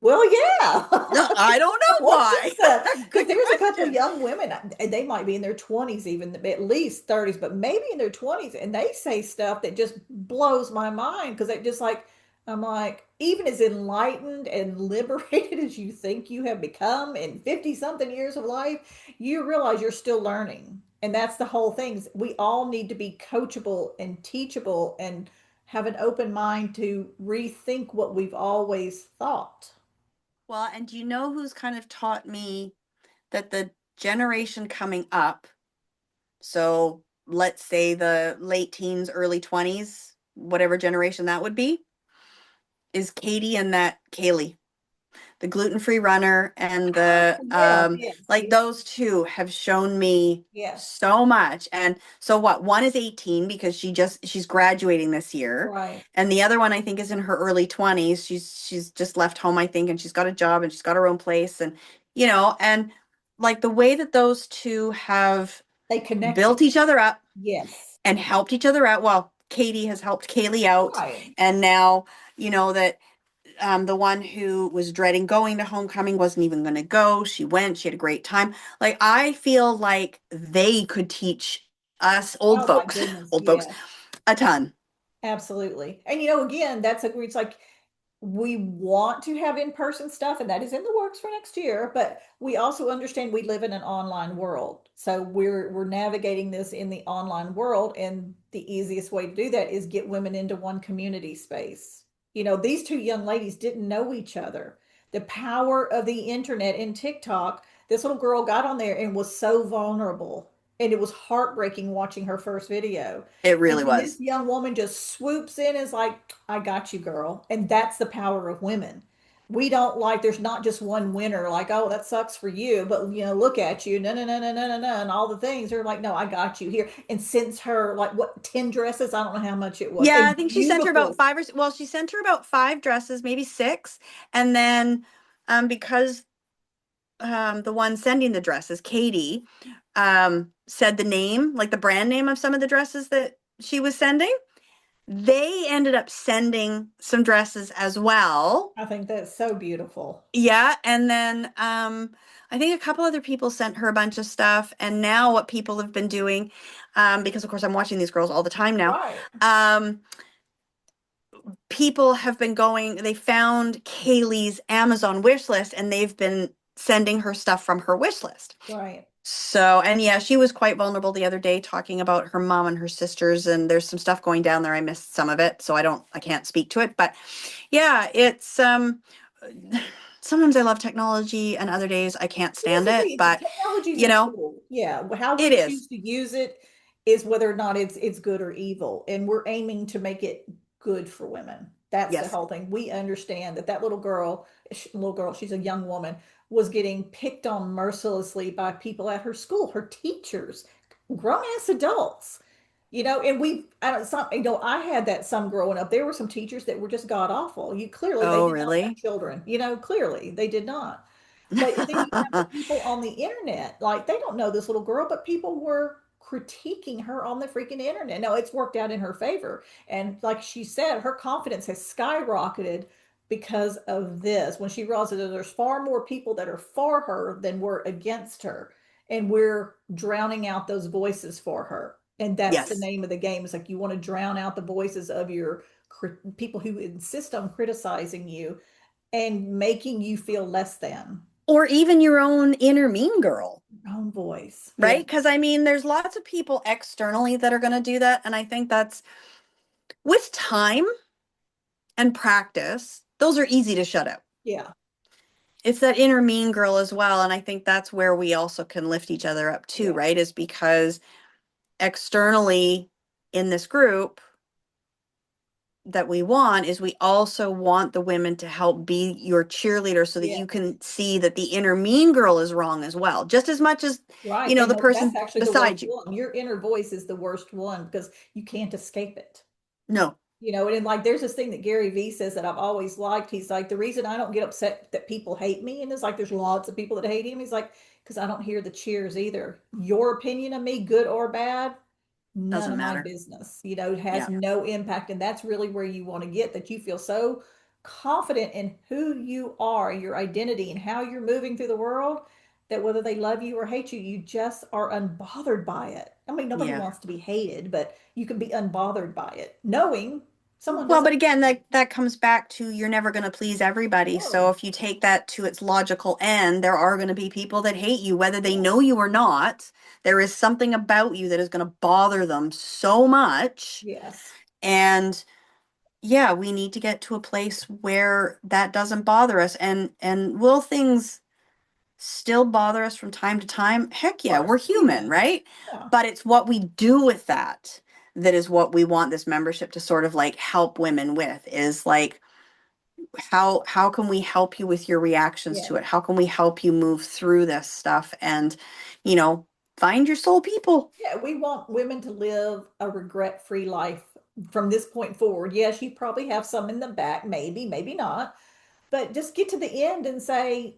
A: well, yeah.
B: No, I don't know
A: What
B: why.
A: is that? Because
B: Good
A: there's a couple
B: question.
A: young women, and they might be in their 20s, even at least 30s, but maybe in their 20s, and they say stuff that just blows my mind because it just like, I'm like, even as enlightened and liberated as you think you have become in 50 something years of life, you realize you're still learning. And that's the whole thing. We all need to be coachable and teachable and have an open mind to rethink what we've always thought.
B: Well, and do you know who's kind of taught me that the generation coming up, so let's say the late teens, early 20s, whatever generation that would be, is Katie and that Kaylee, the gluten-free runner and the
A: Yes, yes,
B: like
A: yes,
B: those two have shown me
A: yes.
B: so much. And so what, one is 18 because she's graduating this year.
A: Right.
B: And the other one I think is in her early 20s. She's just left home, I think, and she's got a job and she's got her own place. And and like the way that those two have
A: They connected.
B: built each other up
A: Yes.
B: and helped each other out. Well, Katie has helped Kaylee out.
A: Right.
B: And now, that the one who was dreading going to homecoming wasn't even going to go. She went. She had a great time. Like, I feel like they could teach us
A: Oh my goodness.
B: old folks,
A: Yeah.
B: a ton.
A: Absolutely. And again, it's like we want to have in-person stuff, and that is in the works for next year, but we also understand we live in an online world. So we're navigating this in the online world, and the easiest way to do that is get women into one community space. These two young ladies didn't know each other. The power of the internet and TikTok, this little girl got on there and was so vulnerable. And it was heartbreaking watching her first video.
B: It
A: And
B: really
A: then this
B: was.
A: young woman just swoops in and is like, I got you, girl. And that's the power of women. We don't like, there's not just one winner, like, oh, that sucks for you, but look at you, no, no, no, no, no, no, no, and all the things. They're like, no, I got you here. And sends her like what, 10 dresses? I don't know how much it was.
B: Yeah, I
A: And
B: think she sent her about
A: beautiful.
B: five or well, she sent her about five dresses, maybe six, and then because the one sending the dresses, Katie, said the name, like the brand name of some of the dresses that she was sending. They ended up sending some dresses as well.
A: I think that's so beautiful.
B: Yeah, and then I think a couple other people sent her a bunch of stuff. And now what people have been doing, because of course I'm watching these girls all the time now,
A: Right,
B: um, people have been going, they found Kaylee's Amazon wish list and they've been sending her stuff from her wish list.
A: right.
B: So, and yeah, she was quite vulnerable the other day talking about her mom and her sisters, and there's some stuff going down there. I missed some of it, so I can't speak to it, but yeah, it's sometimes I love technology and other days I can't
A: Here's
B: stand
A: the
B: it,
A: thing,
B: but
A: technology is
B: you
A: a
B: know,
A: tool. Yeah, how
B: it
A: we
B: is.
A: choose to use it is whether or not it's good or evil, and we're aiming to make it good for women. That's the
B: Yes.
A: whole thing. We understand that that little girl, she's a young woman, was getting picked on mercilessly by people at her school, her teachers, grown ass adults. And I don't, some, I had that some growing up. There were some teachers that were just god awful. Clearly they
B: Oh,
A: did not have
B: really?
A: children. Clearly they did not. But then you have the people on the internet, like they don't know this little girl, but people were critiquing her on the freaking internet. No, it's worked out in her favor. And like she said, her confidence has skyrocketed because of this. When she realizes that there's far more people that are for her than were against her. And we're drowning out those voices for her. And that's the
B: Yes.
A: name of the game. It's like you want to drown out the voices of your people who insist on criticizing you and making you feel less than
B: Or even your own inner mean girl,
A: own voice. Yeah,
B: right? Because I mean, there's lots of people externally that are going to do that. And I think that's with time and practice, those are easy to shut out.
A: yeah,
B: It's that inner mean girl as well. And I think that's where we also can lift each other up too,
A: yeah,
B: right? Is because externally in this group that we want is we also want the women to help be your cheerleader so that
A: yeah.
B: you can see that the inner mean girl is wrong as well, just as much as,
A: Right. And
B: the
A: that's
B: person
A: actually the worst
B: beside you.
A: one. Your inner voice is the worst one because you can't escape it.
B: No.
A: And like there's this thing that Gary Vee says that I've always liked. He's like, the reason I don't get upset that people hate me, and it's like there's lots of people that hate him. He's like, because I don't hear the cheers either. Your opinion of me, good or bad, none
B: Doesn't
A: of my
B: matter.
A: business. It has
B: Yeah.
A: no impact. And that's really where you want to get, that you feel so confident in who you are, your identity, and how you're moving through the world, that whether they love you or hate you, you just are unbothered by it. I mean, nobody
B: Yeah.
A: wants to be hated, but you can be unbothered by it, knowing someone
B: Well, but
A: doesn't
B: again,
A: like
B: that comes back to you're never going to please everybody. So
A: you.
B: if you take that to its logical end, there are going to be people that hate you, whether they know
A: Yes.
B: you or not. There is something about you that is going to bother them so much.
A: Yes.
B: And yeah, we need to get to a place where that doesn't bother us. And will things still bother us from time to time? Heck
A: Of
B: yeah,
A: course.
B: we're human,
A: Humans.
B: right?
A: Yeah.
B: But it's what we do with that that is what we want this membership to sort of like help women with, is like how can we help you with your reactions
A: Yeah.
B: to it? How can we help you move through this stuff and, you know, find your soul people?
A: Yeah, we want women to live a regret-free life from this point forward. Yes, you probably have some in the back, maybe, maybe not, but just get to the end and say,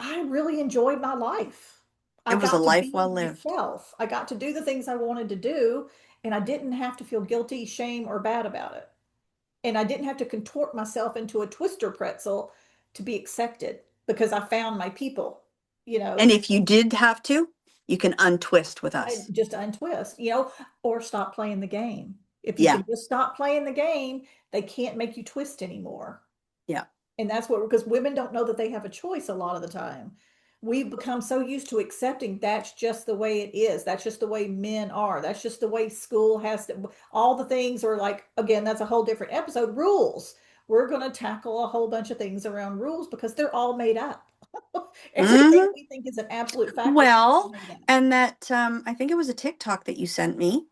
A: I really enjoyed my life. I
B: It was a
A: got to
B: life
A: be
B: well lived.
A: myself. I got to do the things I wanted to do, and I didn't have to feel guilty, shame, or bad about it. And I didn't have to contort myself into a twister pretzel to be accepted because I found my people, you
B: And
A: know.
B: if you did have to, you can untwist with
A: I
B: us.
A: just untwist, or stop playing the game. If you
B: Yeah.
A: can just stop playing the game, they can't make you twist anymore.
B: Yeah.
A: And that's what, because women don't know that they have a choice a lot of the time. We've become so used to accepting that's just the way it is. That's just the way men are. That's just the way school has to, all the things are like, again, that's a whole different episode. Rules. We're going to tackle a whole bunch of things around rules because they're all made up. Everything
B: Hmm.
A: we think is an absolute fact is
B: Well,
A: made up.
B: and that I think it was a TikTok that you sent me.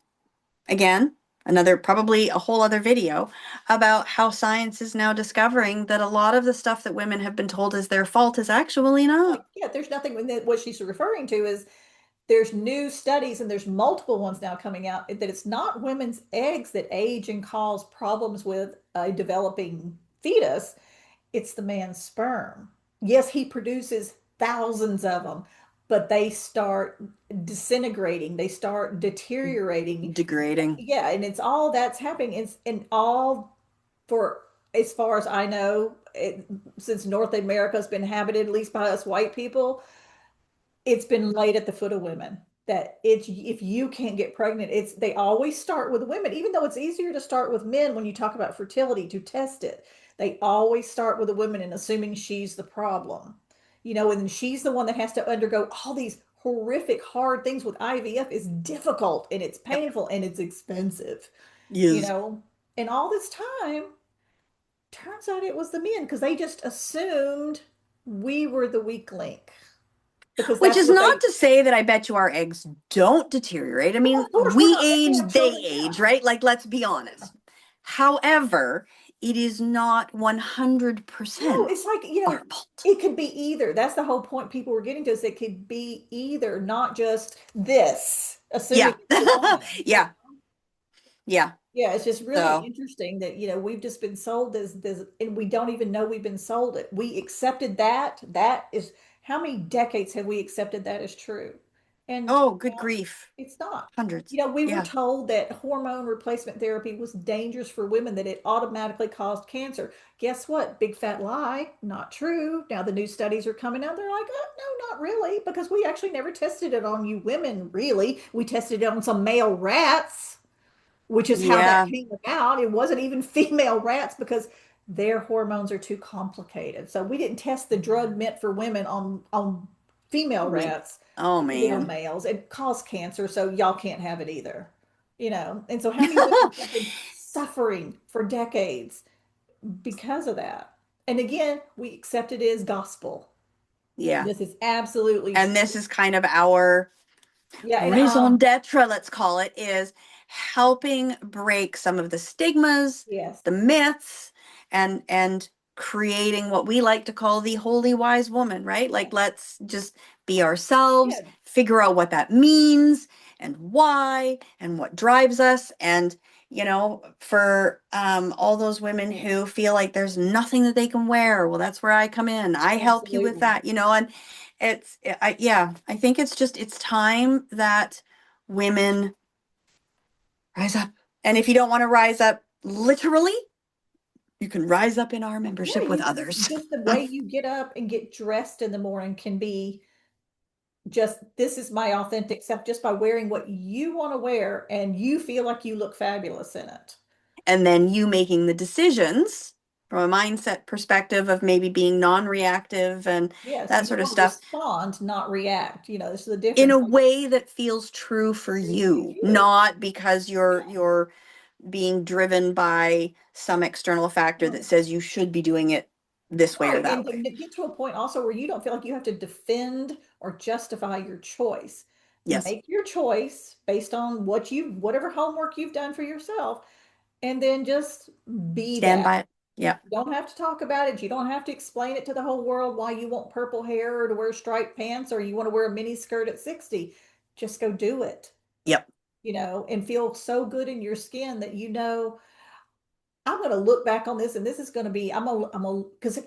B: Again, another probably a whole other video about how science is now discovering that a lot of the stuff that women have been told is their fault is actually
A: Like,
B: not.
A: yeah, there's nothing, what she's referring to is there's new studies, and there's multiple ones now coming out, that it's not women's eggs that age and cause problems with a developing fetus. It's the man's sperm. Yes, he produces thousands of them, but they start disintegrating, they start deteriorating.
B: Degrading.
A: Yeah, and it's all that's happening. It's and all for, as far as I know, since North America has been inhabited, at least by us white people, it's been laid at the foot of women, that it's, if you can't get pregnant, it's, they always start with women, even though it's easier to start with men when you talk about fertility to test it. They always start with a woman and assuming she's the problem, and she's the one that has to undergo all these horrific hard things. With IVF is difficult and it's
B: Yep.
A: painful and it's expensive, you
B: Yes.
A: know and all this time, turns out it was the men, because they just assumed we were the weak link, because
B: Which
A: that's
B: is
A: what
B: not
A: they.
B: to say that I bet you our eggs don't deteriorate. I
A: Well,
B: mean,
A: of course, we're
B: we
A: not making
B: age,
A: up
B: they
A: children.
B: age,
A: Yeah.
B: right? Like, let's be
A: Yeah.
B: honest. However, it is not
A: No,
B: 100%
A: it's like,
B: our fault.
A: it could be either. That's the whole point people were getting to, is it could be either, not just this, assuming
B: Yeah.
A: it's the woman.
B: Yeah. Yeah.
A: Yeah, it's just really
B: So,
A: interesting that, we've just been sold this, and we don't even know we've been sold it. We accepted that. That is, how many decades have we accepted that as true? And
B: oh,
A: turns
B: good
A: out
B: grief.
A: it's not.
B: Hundreds.
A: We were
B: Yeah.
A: told that hormone replacement therapy was dangerous for women, that it automatically caused cancer. Guess what? Big fat lie. Not true. Now the new studies are coming out. They're like, oh, no, not really, because we actually never tested it on you women, really. We tested it on some male rats, which is how that
B: Yeah.
A: came about. It wasn't even female rats because their hormones are too complicated. So we didn't test the drug meant for women on female
B: Me.
A: rats.
B: Oh,
A: We did it on
B: man.
A: males. It caused cancer, so y'all can't have it either. And so how many women have been suffering for decades because of that? And again, we accept it as gospel.
B: Yeah.
A: This is absolutely
B: And
A: true.
B: this is kind of our
A: Yeah, and
B: raison d'etre, let's call it, is helping break some of the stigmas,
A: yes.
B: the myths, and creating what we like to call the holy wise woman, right?
A: Yeah.
B: Like, let's just be ourselves,
A: Yeah.
B: figure out what that means and why and what drives us. And for all those women who feel like there's nothing that they can wear. Well, that's where I come in. I help you with
A: Absolutely.
B: that, and yeah, I think it's time that women rise up. And if you don't want to rise up literally, you can rise up in our
A: Yeah,
B: membership with
A: you can just
B: others.
A: the way you get up and get dressed in the morning can be just this is my authentic self just by wearing what you want to wear and you feel like you look fabulous in it.
B: And then you making the decisions from a mindset perspective of maybe being non-reactive and
A: Yes,
B: that
A: you
B: sort of
A: want to
B: stuff
A: respond, not react. This is the
B: in
A: difference.
B: a
A: Like,
B: way that feels true for
A: it's
B: you,
A: you.
B: not because you're
A: Yeah.
B: you're being driven by some external factor that
A: No.
B: says you should be doing it this way or
A: No,
B: that
A: and
B: way.
A: to get to a point also where you don't feel like you have to defend or justify your choice.
B: Yes.
A: Make your choice based on whatever homework you've done for yourself, and then just be
B: Stand
A: that.
B: by it. Yeah.
A: You don't have to talk about it. You don't have to explain it to the whole world why you want purple hair or to wear striped pants or you want to wear a mini skirt at 60. Just go do it,
B: Yep.
A: and feel so good in your skin that I'm going to look back on this and this is going to be, because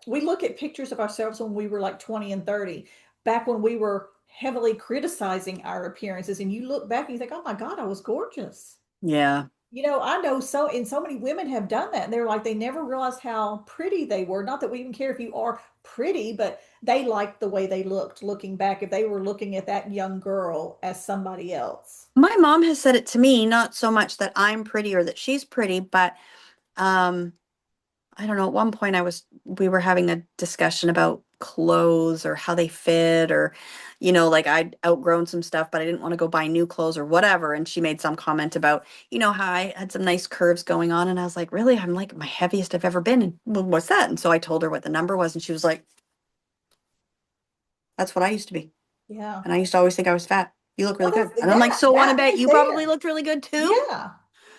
A: we look at pictures of ourselves when we were like 20 and 30, back when we were heavily criticizing our appearances. And you look back and you think, oh my God, I was gorgeous.
B: Yeah.
A: I know so many women have done that. And they're like, they never realized how pretty they were. Not that we even care if you are pretty, but they liked the way they looked looking back if they were looking at that young girl as somebody else.
B: My mom has said it to me, not so much that I'm pretty or that she's pretty, but um I don't know, at one point we were having a discussion about clothes or how they fit or, like I'd outgrown some stuff, but I didn't want to go buy new clothes or whatever. And she made some comment about, how I had some nice curves going on. And I was like, really? I'm like my heaviest I've ever been. And "Well, what's that?" And so I told her what the number was. And she was like, that's what I used to be.
A: Yeah.
B: And I used to always think I was fat. You look
A: Well,
B: really good. And I'm like,
A: that
B: so want to
A: that
B: bet
A: right
B: you probably
A: there.
B: looked really good too?
A: Yeah.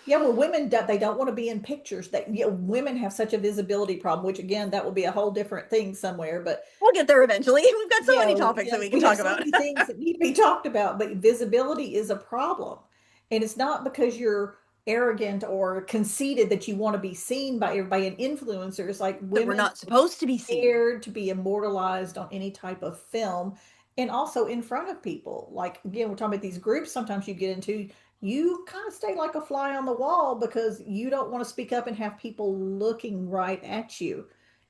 A: Yeah, well, they don't want to be in pictures. That women have such a visibility problem, which again, that will be a whole different thing somewhere. But
B: We'll get there eventually. We've got so many topics that
A: yes,
B: we can
A: we have
B: talk
A: so
B: about.
A: many things that need to be talked about, but visibility is a problem. And it's not because you're arrogant or conceited that you want to be seen by everybody and influencers. Like
B: That we're
A: women
B: not supposed to be seen.
A: scared to be immortalized on any type of film and also in front of people. Like again, we're talking about these groups sometimes you get into, you kind of stay like a fly on the wall because you don't want to speak up and have people looking right at you.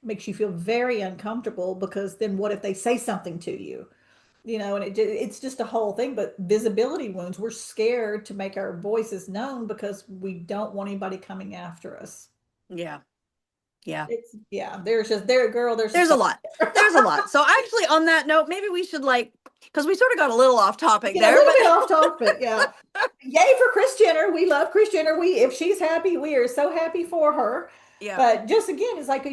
A: It makes you feel very uncomfortable because then what if they say something to you? And it's just a whole thing. But visibility wounds, we're scared to make our voices known because we don't want anybody coming after us.
B: Yeah. Yeah.
A: There's
B: There's
A: just
B: a
A: a
B: lot. There's a lot. So actually on that note, maybe we should because we sort of got a little off topic
A: yeah, a
B: there,
A: little
B: but
A: bit off topic. Yeah. Yay for Kris Jenner. We love Kris Jenner. If she's happy, we are so happy for her.
B: yeah.
A: But just again, it's like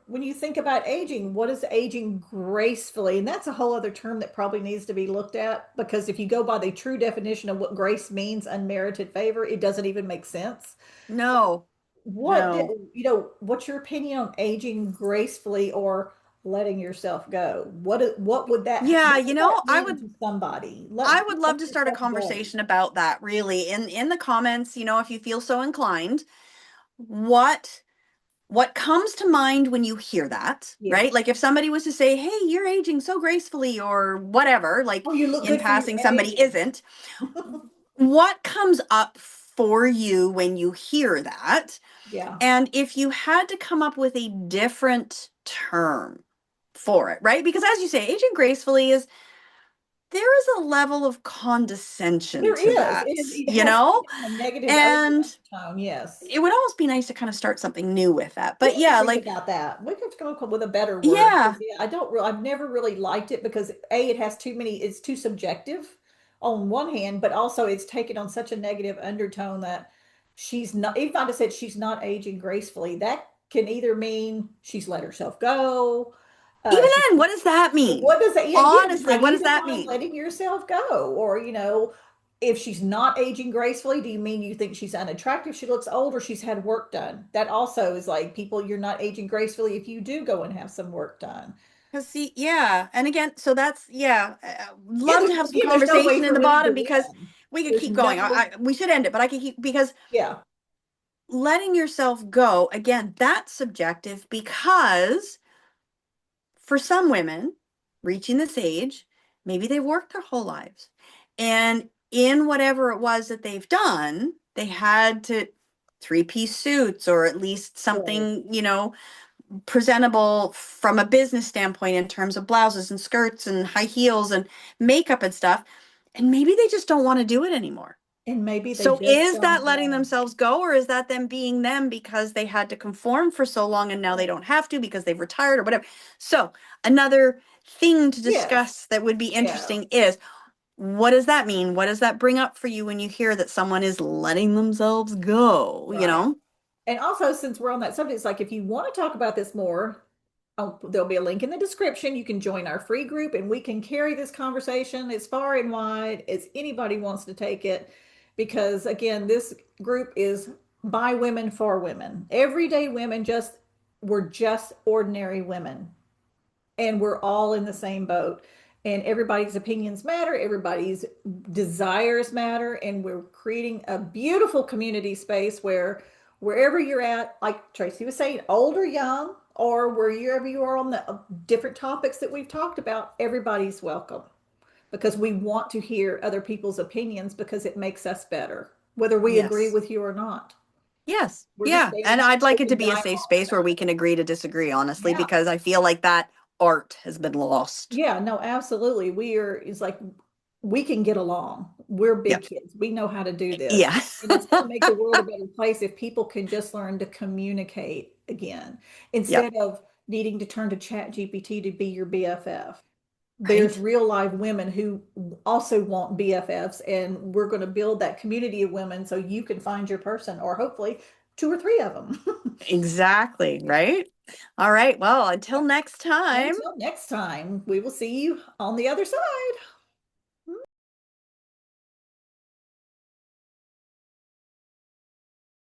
A: when you think about aging, what is aging gracefully? And that's a whole other term that probably needs to be looked at because if you go by the true definition of what grace means, unmerited favor, it doesn't even make sense. So
B: No. No.
A: what's your opinion on aging gracefully or letting yourself go?
B: Yeah,
A: what would that mean to somebody?
B: I would love
A: Let
B: to start a
A: yourself go.
B: conversation about that really in the comments, if you feel so inclined, what what comes to mind when you hear that,
A: Yeah.
B: right? Like if somebody was to say, "Hey, you're aging so gracefully," or whatever, like
A: Oh, you look
B: in
A: good for your
B: passing
A: age.
B: somebody isn't, what comes up for you when you hear that?
A: Yeah.
B: And if you had to come up with a different term for it, right? Because as you say, aging gracefully there is a level of condescension
A: There
B: to
A: is.
B: that,
A: It has some kind of negative
B: And
A: undertone. Yes.
B: it would almost be nice to kind of start something new with that.
A: We
B: But
A: have to
B: yeah,
A: think
B: like,
A: about that. We have to come up with a better word
B: yeah,
A: because yeah, I've never really liked it because it has it's too subjective on one hand, but also it's taken on such a negative undertone that she's not, even if I just said she's not aging gracefully, that can either mean she's let herself go,
B: even
A: she's
B: then, what does that mean?
A: what does that, yeah, again,
B: Honestly,
A: how do
B: what
A: you
B: does that
A: define
B: mean?
A: letting yourself go? Or, if she's not aging gracefully, do you mean you think she's unattractive, she looks old, or she's had work done? That also is like people, you're not aging gracefully if you do go and have some work done.
B: Because see, yeah, and again, so that's yeah,
A: Yeah,
B: love to have some
A: there's no way
B: conversation in
A: for
B: the
A: women to
B: bottom because
A: win.
B: we could
A: There's
B: keep
A: no
B: going.
A: way.
B: We should end it, but I could keep because
A: Yeah.
B: letting yourself go, again, that's subjective because for some women reaching this age, maybe they've worked their whole lives. And in whatever it was that they've done, they had to three-piece suits or at least
A: Right.
B: something, presentable from a business standpoint in terms of blouses and skirts and high heels and makeup and stuff. And maybe they just don't want to do it anymore.
A: And maybe they
B: So
A: just
B: is
A: don't
B: that letting
A: want.
B: themselves go, or is that them being them because they had to conform for so long and now they don't have to because they've retired or whatever? So another thing to
A: Yes.
B: discuss that would be
A: Yeah.
B: interesting is, what does that mean? What does that bring up for you when you hear that someone is letting themselves go, you
A: Right.
B: know?
A: And also, since we're on that subject, it's like if you want to talk about this more, there'll be a link in the description. You can join our free group and we can carry this conversation as far and wide as anybody wants to take it. Because again, this group is by women for women. Everyday women, just we're just ordinary women and we're all in the same boat. And everybody's opinions matter, everybody's desires matter, and we're creating a beautiful community space where wherever you're at, like Tracy was saying, old or young, or wherever you are on the different topics that we've talked about, everybody's welcome because we want to hear other people's opinions because it makes us better, whether we agree
B: Yes.
A: with you or not.
B: Yes.
A: We're just
B: Yeah.
A: there
B: And
A: to have
B: I'd like it to
A: open
B: be a
A: dialogue
B: safe space where
A: about
B: we can agree to disagree,
A: it.
B: honestly,
A: Yeah.
B: because I feel like that art has been lost.
A: Yeah, no, absolutely. We are, it's like we can get along. We're big
B: Yep.
A: kids. We know how to do this.
B: Yeah.
A: And it's going to make the world a better place if people can just learn to communicate again instead
B: Yep.
A: of needing to turn to Chat GPT to be your BFF. There's
B: Right.
A: real live women who also want BFFs, and we're going to build that community of women so you can find your person, or hopefully two or three of them.
B: Exactly. Right. All right. Well, until next time.
A: Until next time, we will see you on the other side.